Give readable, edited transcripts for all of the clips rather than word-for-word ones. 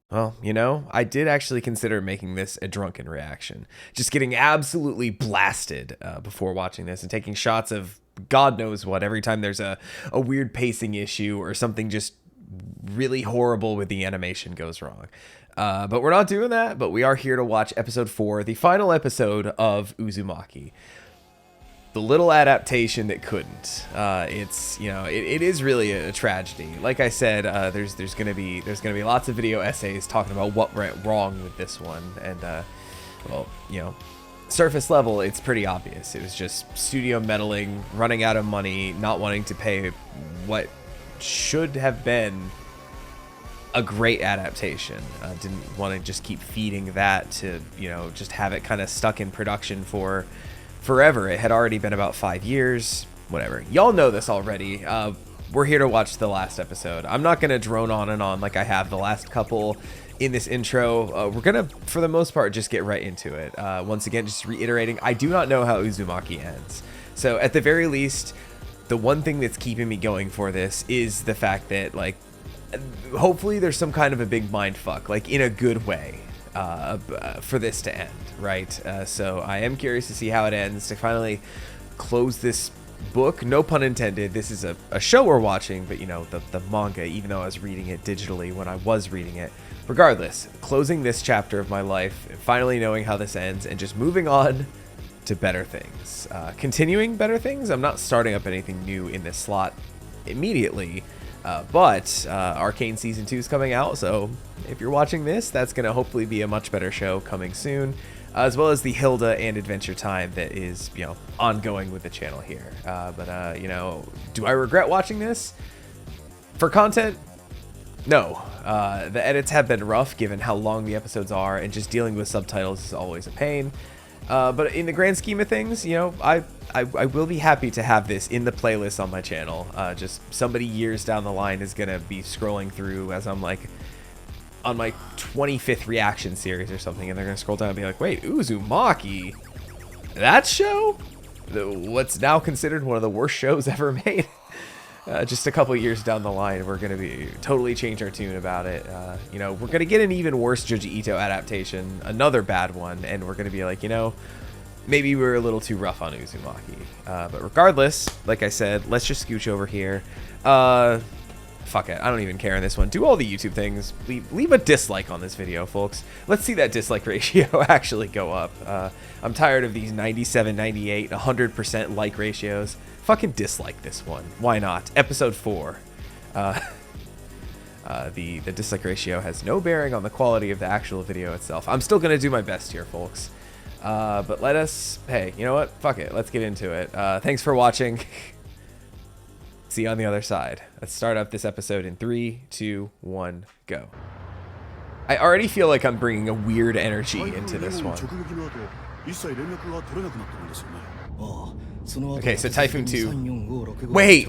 Well, you know, I did actually consider making this a drunken reaction. Just getting absolutely blasted before watching this and taking shots of God knows what every time there's a weird pacing issue or something just really horrible with the animation goes wrong. But we're not doing that, but we are here to watch episode 4, the final episode of Uzumaki. The little adaptation that couldn't. It's, you know, it is really a tragedy. Like I said, there's gonna be lots of video essays talking about what went wrong with this one, and well, you know, surface level, it's pretty obvious. It was just studio meddling, running out of money, not wanting to pay what should have been a great adaptation. Didn't want to just keep feeding that to, you know, just have it kind of stuck in production for forever. It had already been about 5 years, whatever. Y'all know this already. We're here to watch the last episode. I'm not going to drone on and on like I have the last couple in this intro. We're going to, for the most part, just get right into it. Once again, just reiterating, I do not know how Uzumaki ends. So at the very least, the one thing that's keeping me going for this is the fact that, like, hopefully there's some kind of a big mind fuck, like in a good way. For this to end, right? So I am curious to see how it ends, to finally close this book. No pun intended. This is a show we're watching, but you know, the manga, even though I was reading it digitally when I was reading it. Regardless, closing this chapter of my life, finally knowing how this ends, and just moving on to better things. Continuing better things. I'm not starting up anything new in this slot immediately. But Arcane Season 2 is coming out, so if you're watching this, that's going to hopefully be a much better show coming soon, as well as the Hilda and Adventure Time that is, you know, ongoing with the channel here. But you know, do I regret watching this? For content? No. The edits have been rough given how long the episodes are, and just dealing with subtitles is always a pain. But in the grand scheme of things, you know, I will be happy to have this in the playlist on my channel. Just somebody years down the line is going to be scrolling through as I'm like on my 25th reaction series or something, and they're going to scroll down and be like, wait, Uzumaki? That show? What's now considered one of the worst shows ever made? Just a couple years down the line, we're going to be totally change our tune about it. You know, we're going to get an even worse Junji Ito adaptation, another bad one, and we're going to be like, you know, maybe we were a little too rough on Uzumaki. But regardless, like I said, let's just scooch over here. Fuck it, I don't even care in this one. Do all the YouTube things. Leave a dislike on this video, folks. Let's see that dislike ratio actually go up. I'm tired of these 97, 98, 100% like ratios. Fucking dislike this one. Why not? Episode 4. The dislike ratio has no bearing on the quality of the actual video itself. I'm still going to do my best here, folks. But let us... Hey, you know what? Fuck it. Let's get into it. Thanks for watching. See you on the other side. Let's start up this episode in 3, 2, 1, go. I already feel like I'm bringing a weird energy into this one. Okay, so Typhoon 2. Wait,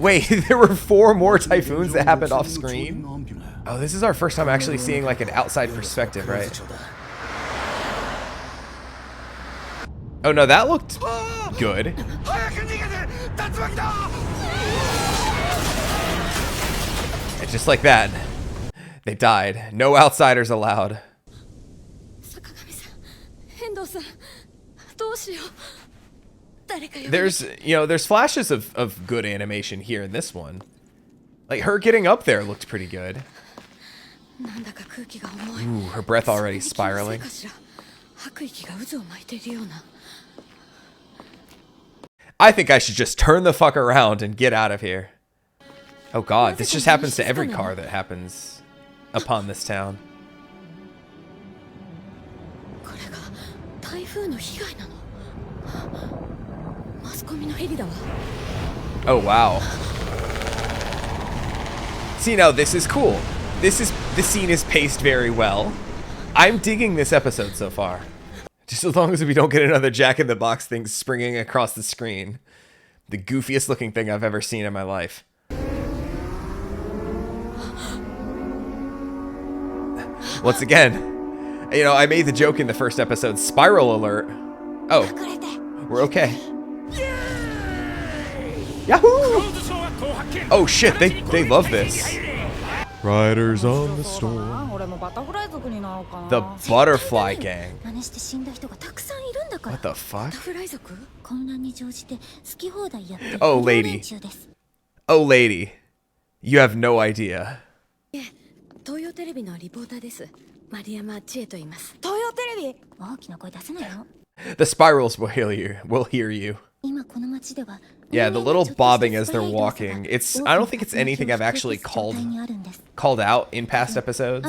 there were 4 more typhoons that happened off screen? Oh, this is our first time actually seeing like an outside perspective, right? Oh no, that looked good. And just like that, they died. No outsiders allowed. There's, you know, there's flashes of good animation here in this one. Like, her getting up there looked pretty good. Ooh, her breath already spiraling. I think I should just turn the fuck around and get out of here. Oh god, this just happens to every car that happens upon this town. Oh wow. See, now this is cool. The scene is paced very well. I'm digging this episode so far. Just as long as we don't get another Jack in the Box thing springing across the screen. The goofiest looking thing I've ever seen in my life. Once again, you know, I made the joke in the first episode, spiral alert. Oh, we're okay. Yahoo! Oh shit, they love this. Riders on the storm. The butterfly gang. What the fuck? Oh, lady. Oh, lady. You have no idea. The spirals will hear you. Yeah, the little bobbing as they're walking. I don't think it's anything I've actually called out in past episodes.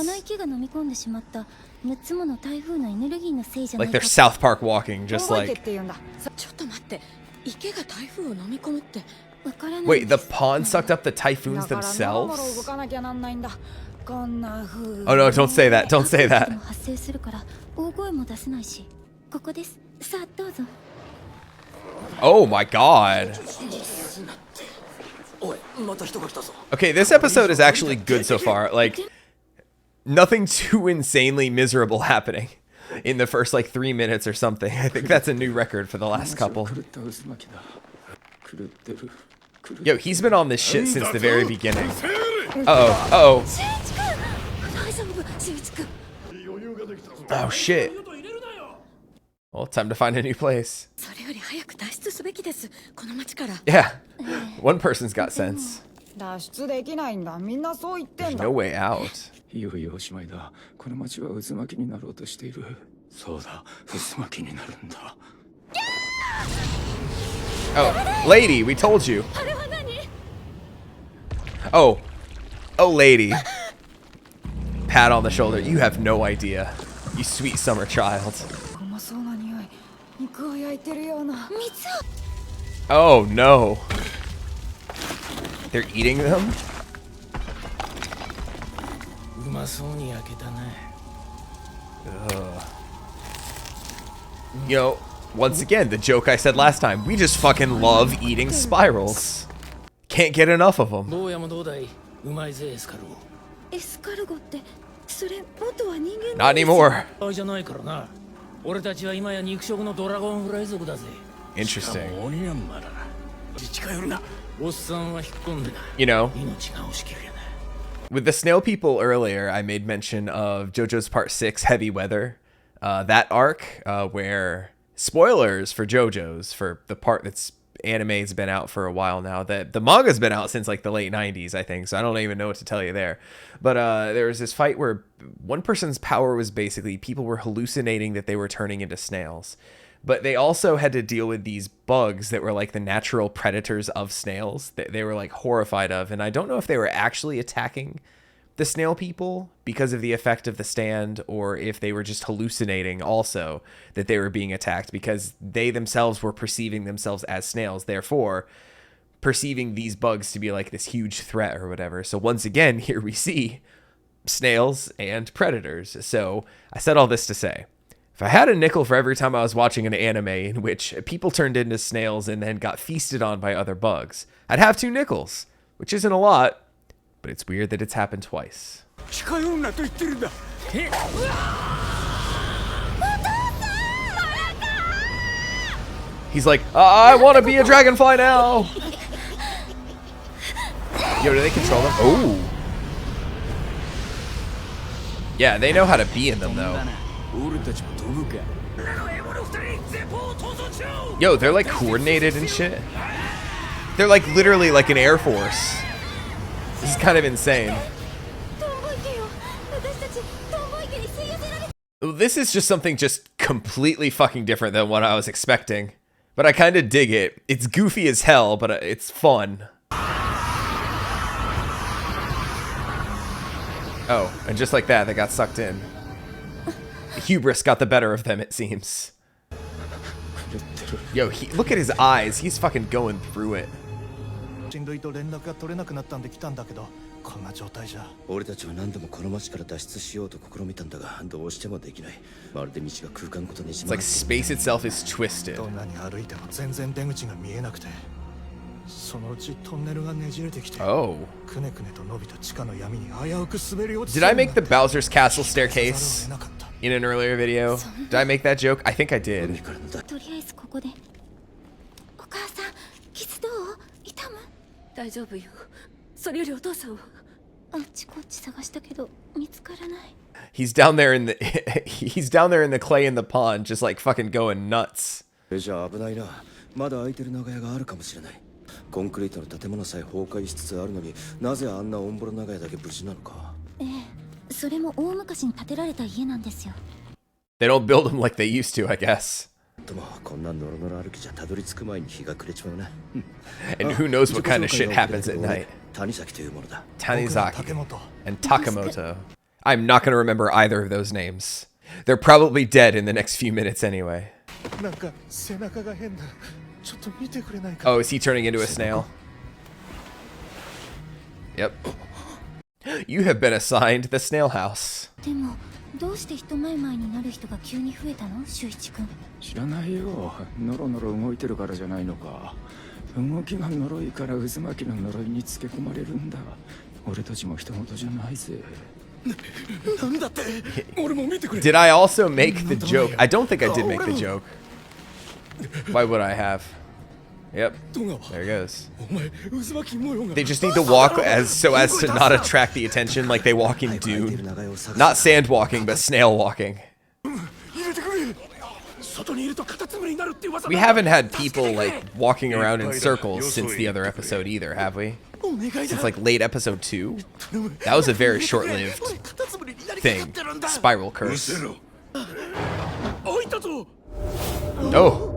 Like they're South Park walking, just like... Wait, the pond sucked up the typhoons themselves? Oh no, don't say that, don't say that. Oh my god. Okay, this episode is actually good so far. Like, nothing too insanely miserable happening in the first like 3 minutes or something. I think that's a new record for the last couple. Yo, he's been on this shit since the very beginning. Uh-oh, oh shit. Well, time to find a new place. Yeah, one person's got sense. There's no way out. Oh, lady, we told you. Oh, lady. Pat on the shoulder. You have no idea. You sweet summer child. Oh no. They're eating them? Ugh. You know, once again, the joke I said last time. We just fucking love eating spirals. Can't get enough of them. Not anymore. Interesting. You know, with the snail people earlier, I made mention of JoJo's Part 6, Heavy Weather. That arc, where, spoilers for JoJo's, for the part that's anime's been out for a while now. The manga's been out since like the late 90s, I think, so I don't even know what to tell you there. But there was this fight where one person's power was basically people were hallucinating that they were turning into snails. But they also had to deal with these bugs that were like the natural predators of snails that they were like horrified of. And I don't know if they were actually attacking the snail people because of the effect of the stand, or if they were just hallucinating also that they were being attacked because they themselves were perceiving themselves as snails, therefore perceiving these bugs to be like this huge threat or whatever. So once again, here we see snails and predators. So I said all this to say, if I had a nickel for every time I was watching an anime in which people turned into snails and then got feasted on by other bugs, I'd have 2 nickels, which isn't a lot, but it's weird that it's happened twice. He's like, I want to be a dragonfly now. Yo, do they control them? Oh. Yeah, they know how to be in them, though. Yo, they're like coordinated and shit. They're like literally like an air force. This is kind of insane. This is just something just completely fucking different than what I was expecting. But I kind of dig it. It's goofy as hell, but it's fun. Oh, and just like that, they got sucked in. Hubris got the better of them, it seems. Yo, look at his eyes. He's fucking going through it. It's like space itself is twisted. Oh. Did I make the Bowser's Castle staircase in an earlier video? Did I make that joke? I think I did. He's down there in the he's down there in the clay in the pond, just like fucking going nuts. じゃあ危ないな。まだ空いてる長屋があるかもしれない。コンクリートの建物さえ崩壊しつつあるのに、なぜあんなオンボロ長屋だけ無事なのか。それも大昔に建てられた家なんですよ。They don't build them like they used to, I guess. でもこんなノロノロ歩きじゃたどり着く前に日が暮れちまうな。And who knows what kind of shit happens at night. 谷崎というものだ。 Tanizaki and Takamoto. I'm not going to remember either of those names. They're probably dead in the next few minutes anyway. Oh, is he turning into a snail? Yep. You have been assigned the snail house. でもどうして人前々になる人が急に増えたの、修一君。知らないよ。ノロノロ動いてるからじゃないのか。動きが呪いから渦巻きの呪いにつけ込まれるんだ。俺たちも人事じゃないぜ。Did I also make the joke? I don't think I did make the joke. Why would I have? Yep. There it goes. They just need to walk so as to not attract the attention like they walk in Dune. Not sand walking, but snail walking. We haven't had people like walking around in circles since the other episode either, have we? Since like late episode 2? That was a very short-lived thing. Spiral curse. Oh.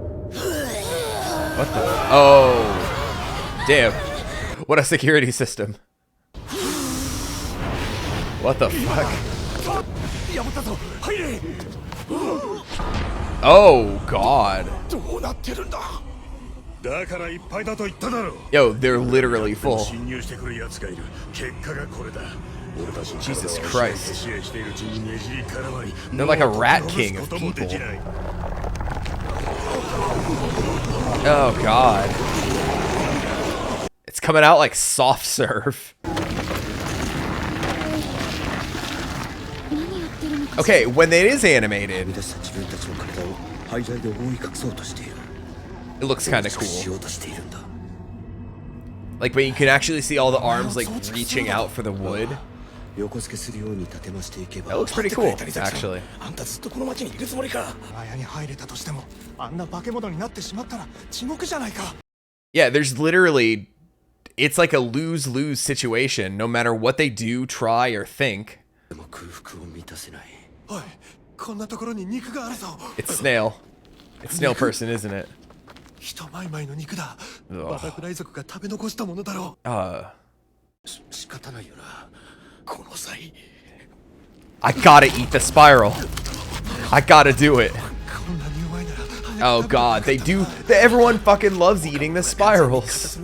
What the? Oh. Damn. What a security system. What the fuck? Oh, God. Yo, they're literally full. Jesus Christ. They're like a rat king of people. Oh, God. It's coming out like soft serve. Okay, when it is animated, it looks kind of cool. Like when you can actually see all the arms like reaching out for the wood. That looks pretty cool, actually. Yeah, there's literally, it's like a lose-lose situation. No matter what they do, try, or think. It's Snail. It's Snail Person, isn't it? I gotta eat the spiral. I gotta do it. Oh God, they do. Everyone fucking loves eating the spirals.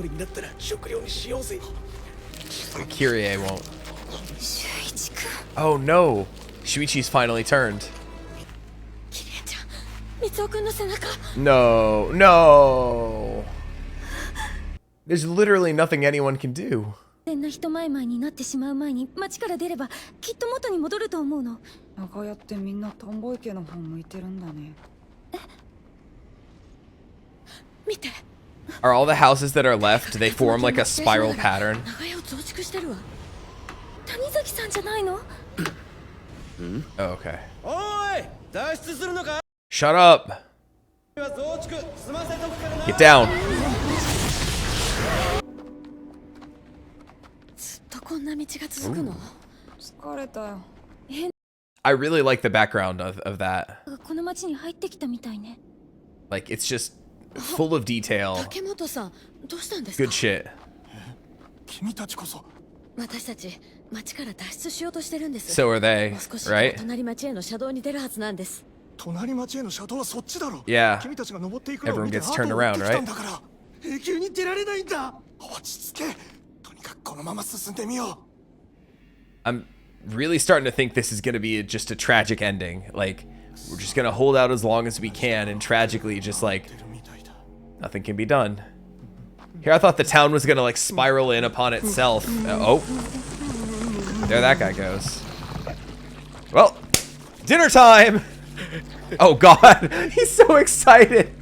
Kyrie won't. Oh no, Shuichi's finally turned. No, no. There's literally nothing anyone can do. Okay. Are all the houses that are left, do they form like a spiral pattern? Oh, okay. Shut up. Get down. I really like the background of that. Like, it's just full of detail. Good shit. So are they, right? Yeah. Everyone gets turned around, right? I'm really starting to think this is going to be just a tragic ending. Like, we're just going to hold out as long as we can, and tragically just like nothing can be done. Here I thought the town was going to like spiral in upon itself. Oh. There that guy goes. Well, dinner time! Oh God, he's so excited.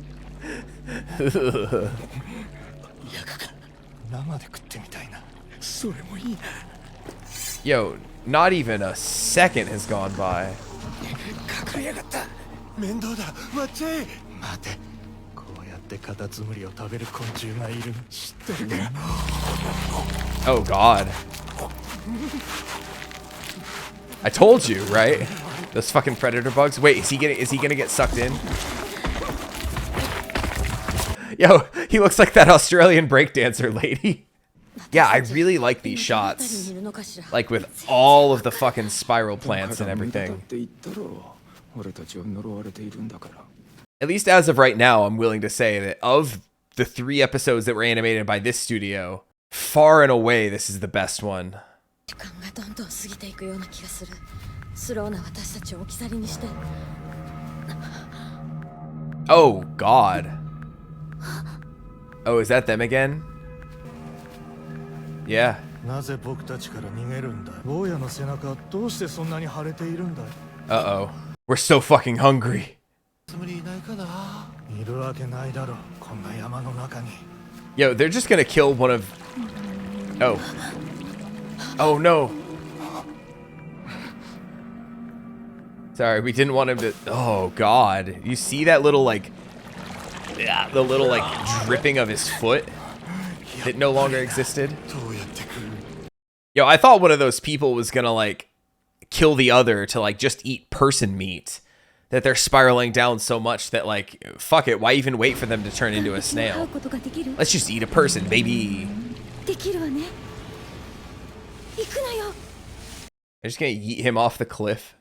Yo, not even a second has gone by. 隠れやがった。面倒だ。待っちゃえ。待て。こうやってカタツムリを食べる昆虫がいるの知ってるか。Oh God. I told you, right? Those fucking predator bugs. Wait, is he gonna get sucked in? Yo, he looks like that Australian breakdancer lady. Yeah, I really like these shots. Like with all of the fucking spiral plants and everything. At least as of right now, I'm willing to say that of the 3 episodes that were animated by this studio, far and away, this is the best one. Oh, God. Oh, is that them again? Yeah. なぜ僕たちから逃げるんだ。坊やの背中どうしてそんなに腫れているんだ。Uh-oh. We're so fucking hungry. つむりいないかな。いるわけないだろ。こんな山の中に。Yo, they're just gonna kill one of... Oh. Oh, no. Sorry, we didn't want him to... Oh, God. You see that little, like... Yeah, the little, like, dripping of his foot that no longer existed? Yo, I thought one of those people was gonna, like, kill the other to, like, just eat person meat. That they're spiraling down so much that, like, fuck it, why even wait for them to turn into a snail? Let's just eat a person, baby. I'm just gonna yeet him off the cliff.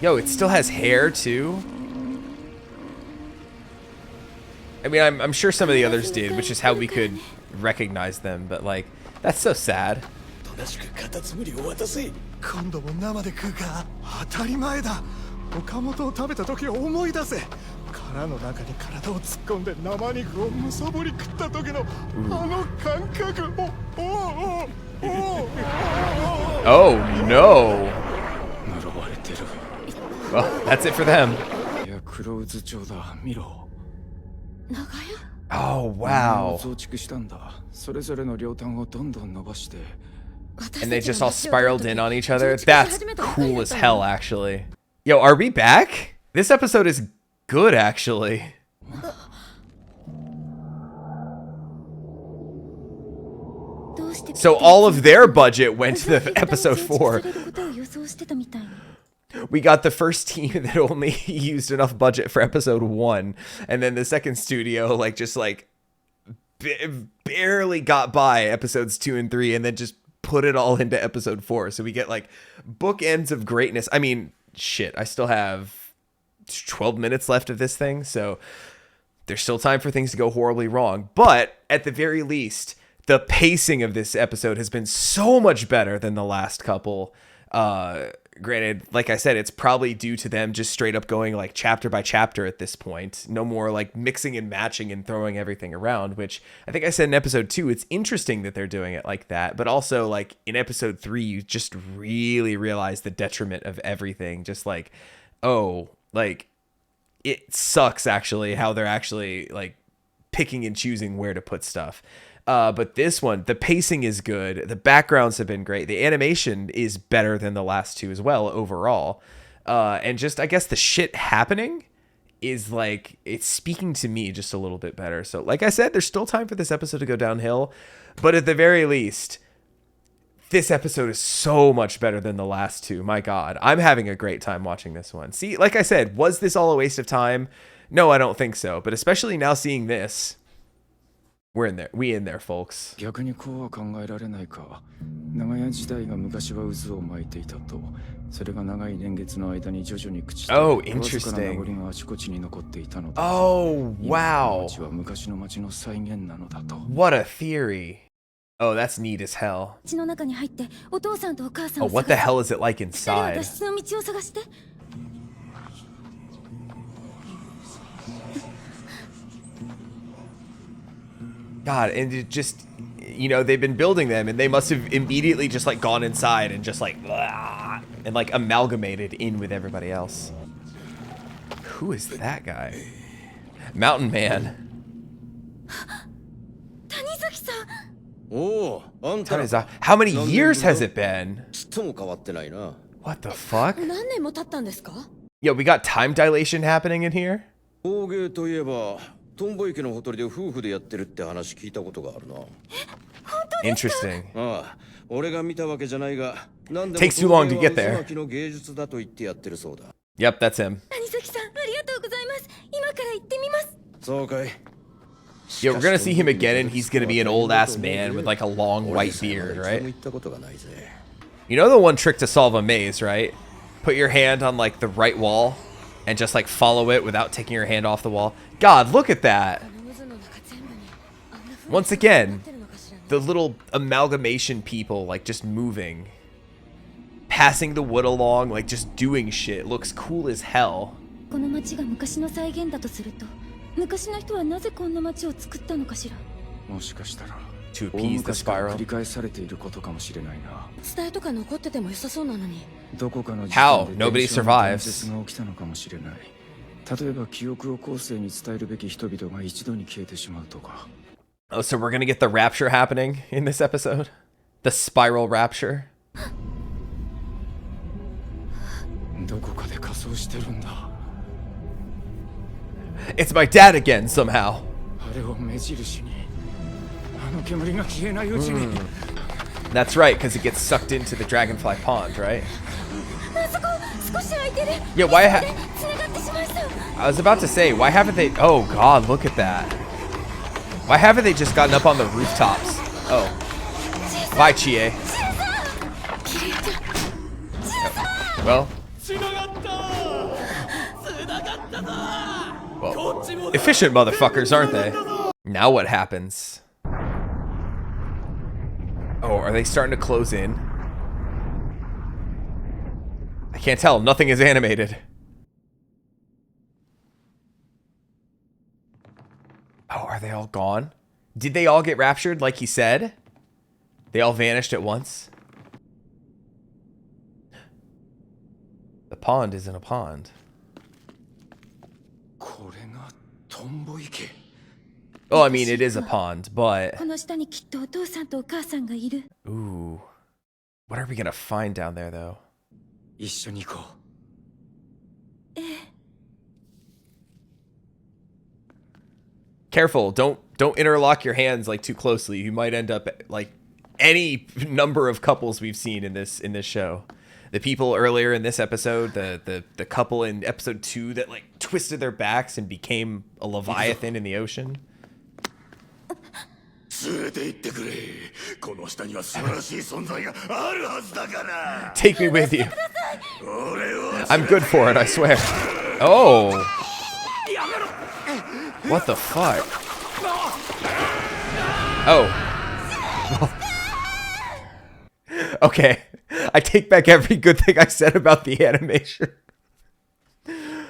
Yo, it still has hair, too? I mean, I'm sure some of the others did, which is how we could recognize them, but, like, that's so sad. カタツムリを渡せ。今度も生で食うか。当たり前だ。岡本を食べた時を思い出せ。殻の中に体を突っ込んで生肉をむさぼり食った時のあの感覚。Oh no. Well, that's it for them. Oh wow. And they just all spiraled in on each other. That's cool as hell, actually. Yo, are we back? This episode is good, actually. So all of their budget went to the episode 4. We got the first team that only used enough budget for episode 1. And then the second studio, like, just, like, barely got by episodes 2 and 3 and then just put it all into episode 4. So we get, like, bookends of greatness. I mean, shit, I still have 12 minutes left of this thing. So there's still time for things to go horribly wrong. But at the very least, the pacing of this episode has been so much better than the last couple. Granted, like I said, it's probably due to them just straight up going like chapter by chapter at this point. No more like mixing and matching and throwing everything around, which I think I said in episode 2, it's interesting that they're doing it like that. But also like in episode 3, you just really realize the detriment of everything. Just like, oh, like it sucks actually how they're actually like picking and choosing where to put stuff. But this one, the pacing is good. The backgrounds have been great. The animation is better than the last 2 as well overall. And just, I guess the shit happening is like, it's speaking to me just a little bit better. So like I said, there's still time for this episode to go downhill. But at the very least, this episode is so much better than the last 2. My God, I'm having a great time watching this one. See, like I said, was this all a waste of time? No, I don't think so. But especially now seeing this, we're in there. We in there, folks. Oh, interesting. Oh, wow. What a theory. Oh, that's neat as hell. Oh, what the hell is it like inside? God, and it just, you know, they've been building them and they must have immediately just like gone inside and just like, blah, and like amalgamated in with everybody else. Who is that guy? Mountain Man. おお、あんた How many years has it been? ちっとも変わってないな。 What the fuck? 何年も経ったんですか？ Yo, we got time dilation happening in here? 工芸といえば、トンボ池のほとりで夫婦でやってるって話聞いたことがあるな。 Interesting. ああ、俺が見たわけじゃないが、なんでも Takes too long to get there. 渦巻きの芸術だと言ってやってるそうだ。 Yep, that's him. 谷崎さん、ありがとうございます。今から行ってみます。そうかい。 Yo, we're gonna see him again and he's gonna be an old ass man with like a long white beard, right? You know the one trick to solve a maze, right? Put your hand on like the right wall and just like follow it without taking your hand off the wall. God, look at that. Once again, the little amalgamation people like just moving, passing the wood along, like just doing shit. Looks cool as hell. この町が昔の再現だとすると、昔の人はなぜこんな町を作ったのかしら。もしかしたら To 大 appease the 昔から spiral. 繰り返されていることかもしれないな。伝えとか残ってても良さそうなのに。どこかの時 How? 点で Nobody 伝承の survives. 伝説が起きたのかもしれない。例えば記憶を後世に伝えるべき人々が一度に消えてしまうとか。 Oh, so we're gonna get the rapture happening in this episode? The spiral rapture? どこかで仮装してるんだ。 It's my dad again somehow. あれを目印にあの煙が消えないうちに。That's right, because it gets sucked into the dragonfly pond, right? あそこ少し空いてる。 Yeah, why 繋がってしまいそう。 I was about to say, why haven't they... Oh, God, look at that. Why haven't they just gotten up on the rooftops? Oh. Bye, Chie. Well... Well, efficient motherfuckers, aren't they? Now what happens? Oh, are they starting to close in? I can't tell. Nothing is animated. Oh, are they all gone? Did they all get raptured like he said? They all vanished at once? The pond isn't a pond. これがトンボ池。 Oh, I mean, it is a pond, but... この下にきっとお父さんとお母さんがいる。 Ooh. What are we gonna find down there, though? 一緒に行こう。Careful, don't interlock your hands like too closely. You might end up like any number of couples we've seen in this show. The people earlier in this episode, the couple in episode 2 that like twisted their backs and became a leviathan in the ocean. 連れて行ってくれ。この下には素晴らしい存在があるはずだから。 Take me with you. 俺を I'm good for it, I swear. Oh. What the fuck? Oh. Okay. I take back every good thing I said about the animation.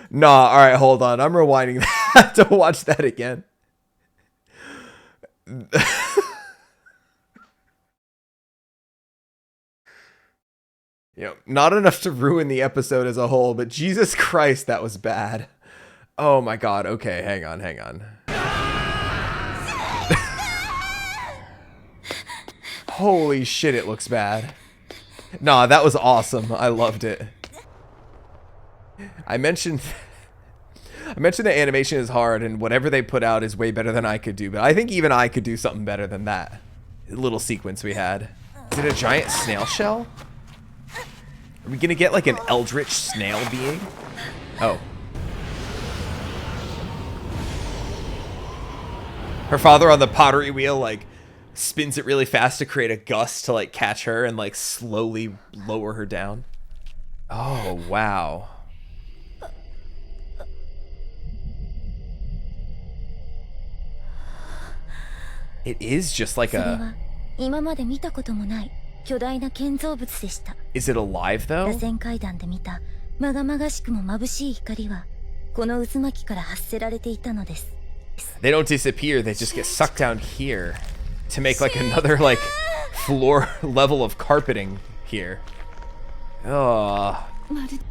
Nah, alright, hold on. I'm rewinding that to watch that again. You know, not enough to ruin the episode as a whole, but Jesus Christ, that was bad. Oh my god, okay, hang on. Holy shit, it looks bad. Nah, that was awesome. I loved it. I mentioned the animation is hard and whatever they put out is way better than I could do, but I think even I could do something better than that little sequence we had. Is it a giant snail shell? Are we gonna get like an eldritch snail being? Oh. Her father on the pottery wheel like spins it really fast to create a gust to like catch her and like slowly lower her down. Oh, wow. It is just like それ a... は今まで見たこともない巨大な建造物でした。 Is it alive 螺 though? 旋階段で見たまがまがしくも眩しい光はこの渦巻きから発せられていたのです。 They don't disappear, they just get sucked down here to make like another like floor level of carpeting here. Oh. まるで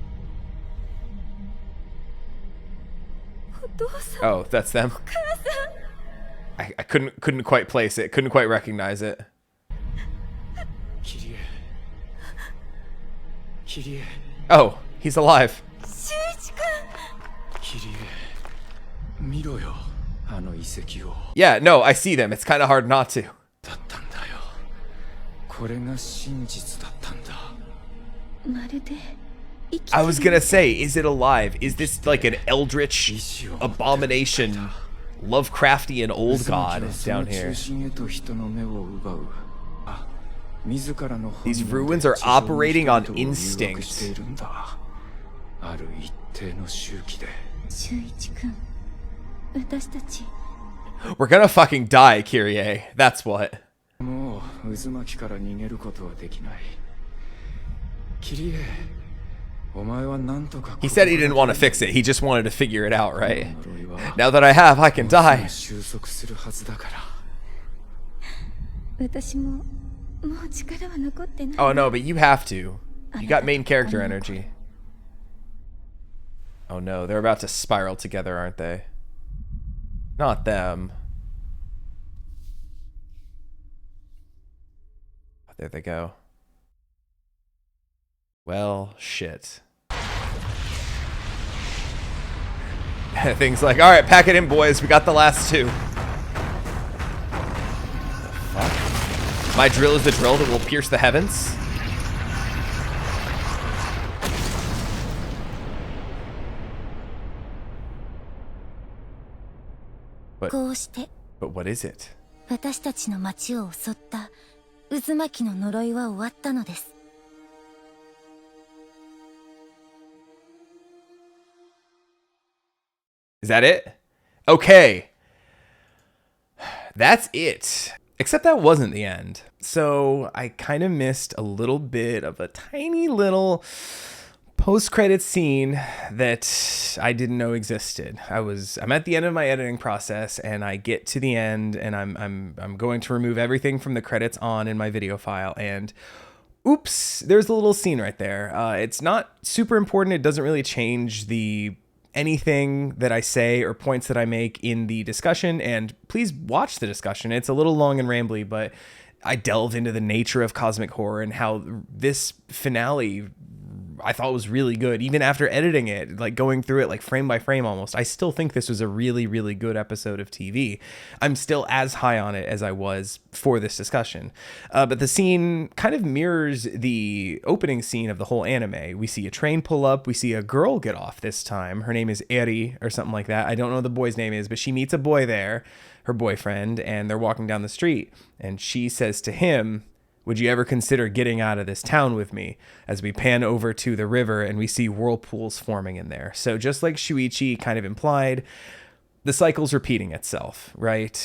お父さん、 Oh, that's them. I couldn't quite place it, couldn't quite recognize it. キリエキリエ Oh, he's alive. 修一君キリエ見ろよあの遺跡を Yeah, no, I see them. It's kind of hard not to. だったんだよこれが真実だったんだまるで生き I て was る gonna say, is it alive? Is this like an eldritch abomination, Lovecraftian old god down here? These ruins are operating on instinct. ある一定の周期で修一君私たち We're gonna fucking die, Kyrie. That's what. もう渦巻きから逃げることはできないキリエお前はなんとか He said he didn't want to fix it. He just wanted to figure it out, right? Now that I have, I can die. 収束するはずだから私ももう力は残ってない Oh no, but you have to. You got main character energy. Oh no, they're about to spiral together, aren't they? Not them. There they go. Well, shit. Things like, alright, pack it in, boys. We got the last two. The fuck? My drill is the drill that will pierce the heavens? But こうして what is it? 私たちの町を襲った渦巻きの呪いは終わったのです Is that it? Okay. That's it. Except that wasn't the end. So I kind of missed a little bit of a tiny little post-credit scene that I didn't know existed. I'm at the end of my editing process and I get to the end and I'm going to remove everything from the credits on in my video file and oops, there's a little scene right there. It's not super important. It doesn't really change anything that I say or points that I make in the discussion, and please watch the discussion. It's a little long and rambly, but I delve into the nature of cosmic horror and how this finale I thought was really good. Even after editing it, like going through it like frame by frame almost, I still think this was a really, really good episode of TV. I'm still as high on it as I was for this discussion. But the scene kind of mirrors the opening scene of the whole anime. We see a train pull up. We see a girl get off this time. Her name is Eri or something like that. I don't know what the boy's name is, but she meets a boy there, her boyfriend, and they're walking down the street. And she says to him, "Would you ever consider getting out of this town with me?" As we pan over to the river and we see whirlpools forming in there. So just like Shuichi kind of implied, the cycle's repeating itself, right?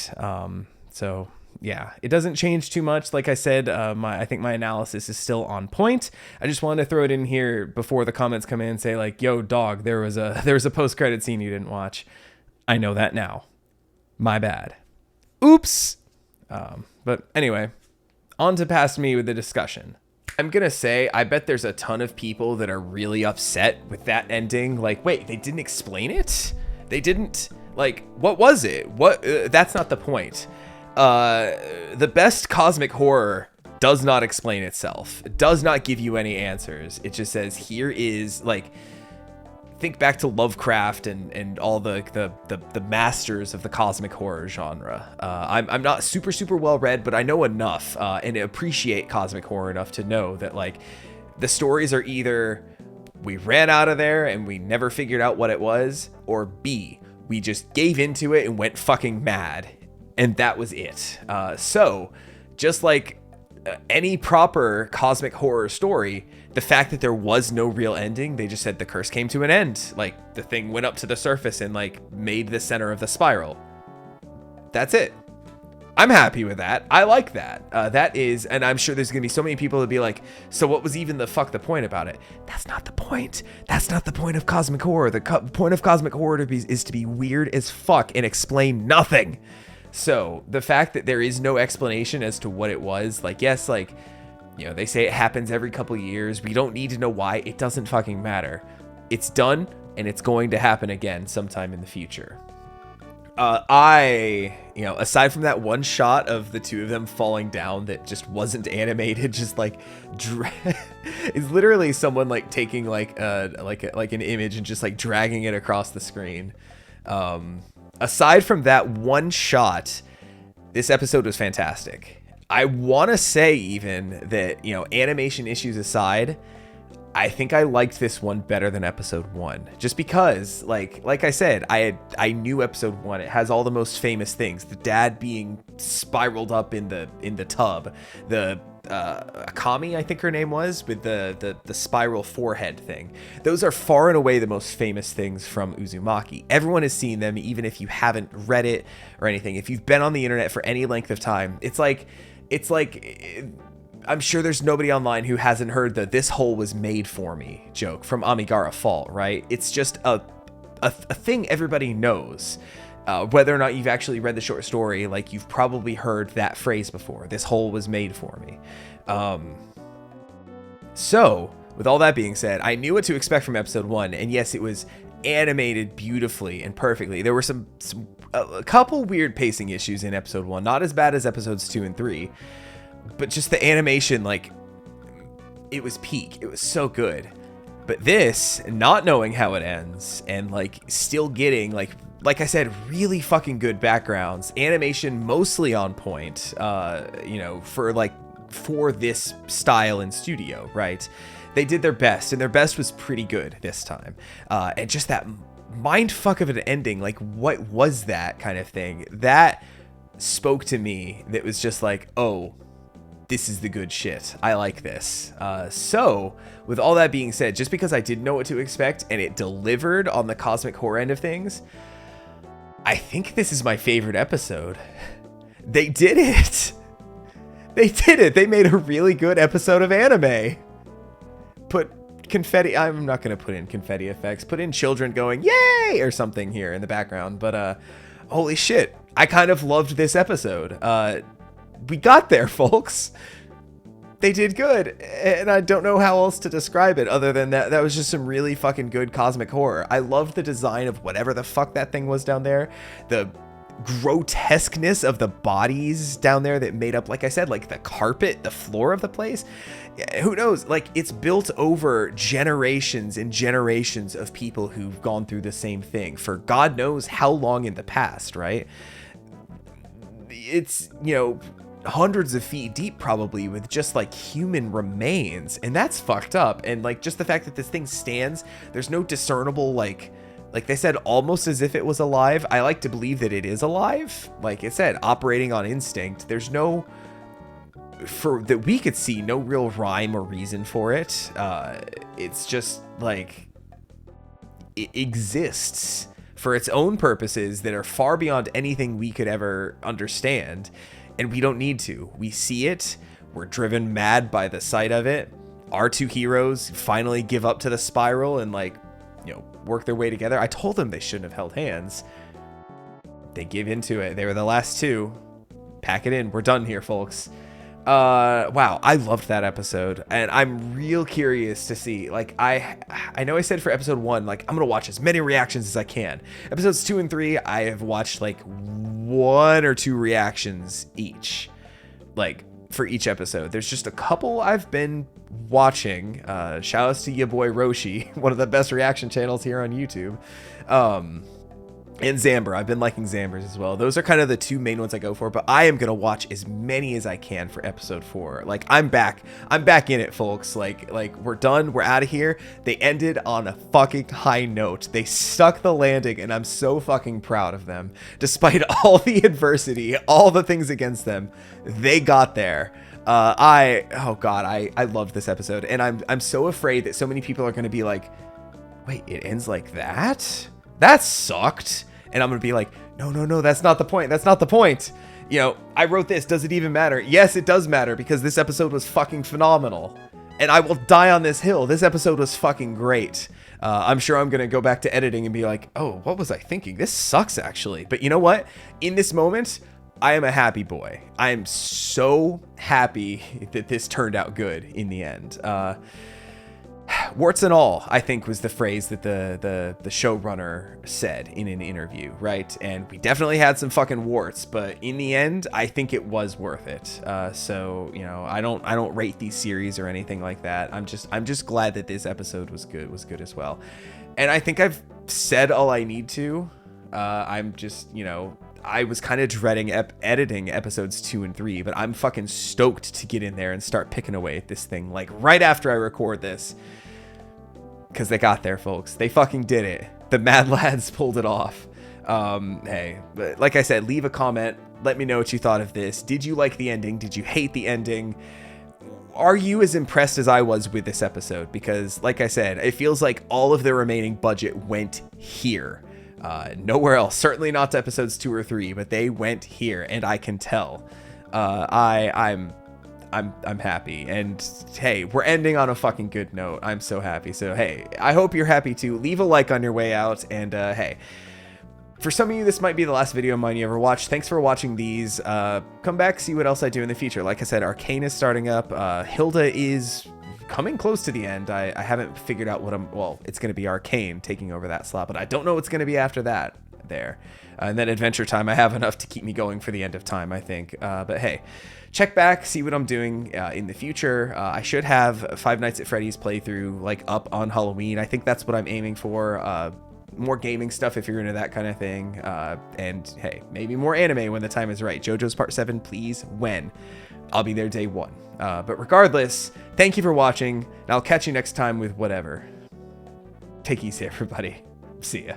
So yeah, it doesn't change too much. Like I said, I think my analysis is still on point. I just wanted to throw it in here before the comments come in and say like, "Yo, dog, there was a post-credit scene you didn't watch." I know that now. My bad. Oops. But anyway, on to past me with the discussion. I'm gonna say, I bet there's a ton of people that are really upset with that ending. Like, wait, they didn't explain it? They didn't, like, what was it? What? That's not the point. The best cosmic horror does not explain itself. It does not give you any answers. It just says, here is, like, think back to Lovecraft and all the masters of the cosmic horror genre. I'm not super well read, but I know enough and appreciate cosmic horror enough to know that like the stories are either we ran out of there and we never figured out what it was, or B, we just gave into it and went fucking mad, and that was it. So just like any proper cosmic horror story, the fact that there was no real ending, they just said the curse came to an end. Like the thing went up to the surface and like made the center of the spiral. That's it. I'm happy with that. I like that. That is, and I'm sure there's gonna be so many people that be like, so what was even the point about it? That's not the point. That's not the point of cosmic horror. The point of cosmic horror is to be weird as fuck and explain nothing. So the fact that there is no explanation as to what it was, like, yes, like, you know, they say it happens every couple years. We don't need to know why. It doesn't fucking matter. It's done, and it's going to happen again sometime in the future. Aside from that one shot of the two of them falling down that just wasn't animated, just like it's literally someone like taking like an image and just like dragging it across the screen. Aside from that one shot, this episode was fantastic. I want to say even that, animation issues aside, I think I liked this one better than episode 1, just because, like I said, I knew episode 1. It has all the most famous things: the dad being spiraled up in the tub, the Akami, I think her name was, with the spiral forehead thing. Those are far and away the most famous things from Uzumaki. Everyone has seen them, even if you haven't read it or anything. If you've been on the internet for any length of time, it's like. I'm sure there's nobody online who hasn't heard the "this hole was made for me" joke from Amigara Fault, right? It's just a thing everybody knows. Whether or not you've actually read the short story, like, you've probably heard that phrase before. "This hole was made for me." So, with all that being said, I knew what to expect from episode 1, and yes, it was animated beautifully and perfectly. There were a couple weird pacing issues in episode 1, not as bad as episodes 2 and 3. But just the animation, like, it was peak. It was so good. But this, not knowing how it ends, and like still getting like I said, really fucking good backgrounds, animation mostly on point, for this style in studio, right? They did their best, and their best was pretty good this time. And just that mindfuck of an ending, like, what was that kind of thing? That spoke to me. That was just like, oh, this is the good shit. I like this. So, with all that being said, just because I didn't know what to expect and it delivered on the cosmic horror end of things, I think this is my favorite episode. They did it. They did it. They made a really good episode of anime. Put confetti. I'm not going to put in confetti effects. Put in children going, yay, or something here in the background. But holy shit. I kind of loved this episode. We got there, folks. They did good, and I don't know how else to describe it other than that. That was just some really fucking good cosmic horror. I loved the design of whatever the fuck that thing was down there. The grotesqueness of the bodies down there that made up, like I said, like the carpet, the floor of the place. Who knows? Like, it's built over generations and generations of people who've gone through the same thing for God knows how long in the past, right? It's, hundreds of feet deep probably, with just like human remains, and that's fucked up. And like, just the fact that this thing stands, there's no discernible, like they said, almost as if it was alive. I like to believe that it is alive, like it said, operating on instinct. There's no, for that we could see, no real rhyme or reason for it. It's just like it exists for its own purposes that are far beyond anything we could ever understand. And we don't need to. We see it. We're driven mad by the sight of it. Our two heroes finally give up to the spiral and, like, work their way together. I told them they shouldn't have held hands. They give into it. They were the last two. Pack it in. We're done here, folks. Wow, I loved that episode, and I'm real curious to see, like, I know I said for episode 1, like, I'm gonna watch as many reactions as I can. Episodes 2 and 3, I have watched like 1 or 2 reactions each, like, for each episode. There's just a couple I've been watching. Shout outs to your boy Roshi, one of the best reaction channels here on YouTube. And Zamber. I've been liking Zamber's as well. Those are kind of the 2 main ones I go for, but I am going to watch as many as I can for episode 4. Like, I'm back in it, folks. Like we're done. We're out of here. They ended on a fucking high note. They stuck the landing, and I'm so fucking proud of them. Despite all the adversity, all the things against them, they got there. I love this episode, and I'm so afraid that so many people are going to be like, wait, it ends like that? That sucked. And I'm gonna be like, no, that's not the point. That's not the point. I wrote this. Does it even matter? Yes, it does matter, because this episode was fucking phenomenal. And I will die on this hill. This episode was fucking great. I'm sure I'm gonna go back to editing and be like, oh, what was I thinking? This sucks, actually. But you know what? In this moment, I am a happy boy. I am so happy that this turned out good in the end. warts and all, I think was the phrase that the showrunner said in an interview, right? And we definitely had some fucking warts, but in the end, I think it was worth it. So, you know, I don't rate these series or anything like that. I'm just glad that this episode was good as well. And I think I've said all I need to. I'm just, you know, I was kind of dreading editing episodes 2 and 3, but I'm fucking stoked to get in there and start picking away at this thing, like right after I record this. Because they got there, folks. They fucking did it. The Mad Lads pulled it off. Hey, but like I said, leave a comment. Let me know what you thought of this. Did you like the ending? Did you hate the ending? Are you as impressed as I was with this episode? Because, like I said, it feels like all of the remaining budget went here. Nowhere else. Certainly not to episodes 2 or 3, but they went here, and I can tell. I'm happy, and hey, we're ending on a fucking good note. I'm so happy. So hey, I hope you're happy too. Leave a like on your way out, and hey, for some of you, this might be the last video of mine you ever watch. Thanks for watching these. Come back, see what else I do in the future. Like I said, Arcane is starting up. Hilda is coming close to the end. I haven't figured out what well, it's going to be Arcane taking over that slot, but I don't know what's going to be after that there. And then Adventure Time, I have enough to keep me going for the end of time, I think. But hey, check back, see what I'm doing in the future. I should have Five Nights at Freddy's playthrough like up on Halloween. I think that's what I'm aiming for. More gaming stuff if you're into that kind of thing. And hey, maybe more anime when the time is right. JoJo's Part 7, please, when? I'll be there day 1. But regardless, thank you for watching, and I'll catch you next time with whatever. Take it easy, everybody. See ya.